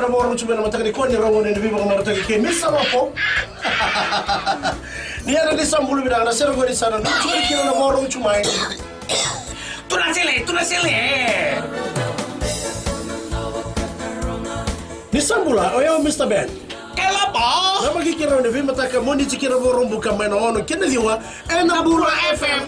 na mo ron chumena mataka ni ko ni rawon ni biba ko mataka ke misa ropo. Ni ana di sambulu bida na sero gori sana no chumena kino na mo ron chumai. Tu na sele. Ni sambula oyo Mr. Ben. Kela pa. Na magikira ni biba mataka mo ni chikira mo ron buka mai no ono kene diwa ena bula FM.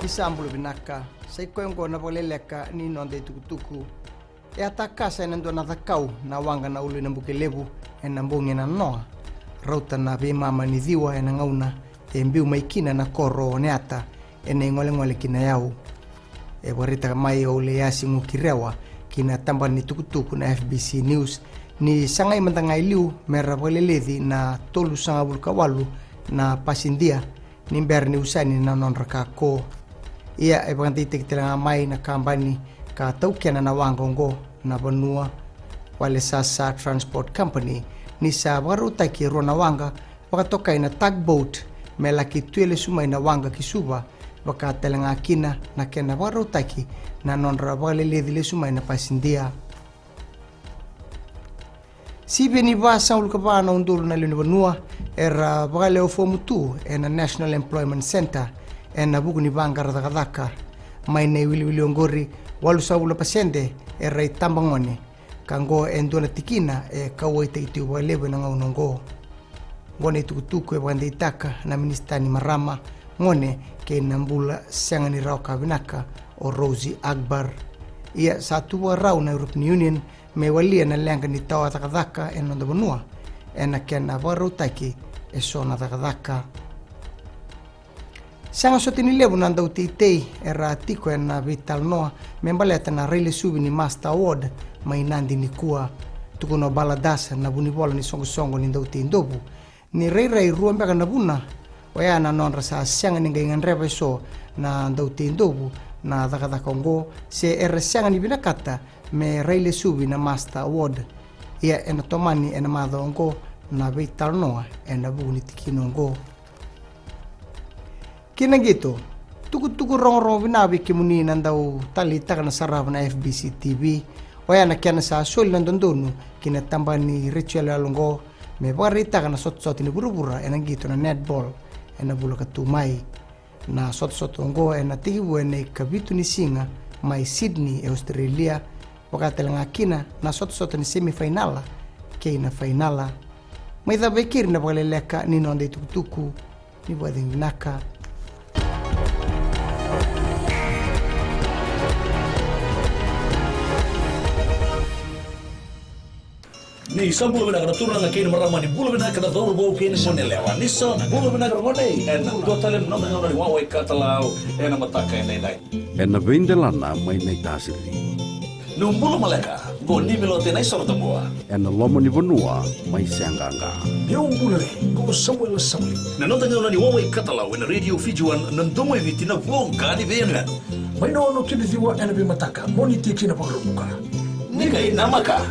Isambulu binaka sai koyongo na boleleka ni nonde tukutuku e ataka sa nando na takau na wanga na ulu na bukelebu e na mbonge na noa rauta na be mama ni diwa e na ngauna e mbiu maikina na koro ne ata e na ngole kina yau e warita mai o le yasi ngukirewa kina tamba ni tukutuku na FBC News ni sangai mantangai liu mera boleledi na tolu sanga bulkawalu na pasindia ni berni usani na nonraka ko ia e pagantite kitela mai na kambani ka taukena na wangongo na banua wale sasa transport company ni sa baruta ki rona wanga pakatoka ina tugboat melaki tuele suma ina wanga kisuba baka telanga kina na kena baruta ki na nonra bale le suma ina pasindia sibe ni basa ulkaba na undul na lino banua era bale ofomutu ena National Employment Center ena buku ni bangara takadaka mai nei wili ongori walu saula pasende e rei tambangone kango endona tikina e kawai te itu walebe na ngaunongo ngone tukutuku e bande itaka na ministani marama ngone ke nambula sangani rauka binaka o Rosie Akbar ia satu warau na European Union me walia na lenga ni tawa takadaka e nonda banua ena kena warau taki e sona takadaka Sanga sotini lebu nanda utitei era tiko ena vital noa membaleta na Rile Subi ni Master Award mai nandi ni kua tukuno baladasa na bunibola ni songo ni ndauti ndobu ni rei ruambeka na buna oya na nonra sa sanga ni ngan reba so na ndauti ndobu na daka kongo se era sanga ni binakata me Rile Subi na Master Award ia ena tomani ena madongo na vital noa ena buni tikinongo Kina gitu, tuku rong binabi kimuni nandau tali na sarap na FBC TV. Waya na kaya sa sol nandun kina tamba ni Rachel Alongo. May barita ka na sot-sot ni burubura enang gitu na netball. Ena bula katumay na sot-sot ongo ena tigibu ena kabitu ni singa may Sydney, Australia. Wakatalang akina na sot-sot ni semifinala kaya na finala. May tabekir na pagaleleka ni nonday tukutuku ni buwading binaka. Ni sa bulu bina kana turun ngakini marama ni bulu bina kana dor bau kini sone lewa ni sa bulu bina kana ngone en do talem no ngone ni wawe katalau en mataka nei dai en vendelana mai nei tasiri no bulu maleka go ni melote nei sorta boa en lomo ni bonua mai sanganga Yo bulu go Samuel na no ngone ni wawe katalau en radio fijuan nandomo vitina vonga ni vena Mai no kini diwa ena bi mataka moni tikina pagrubuka ni kai namaka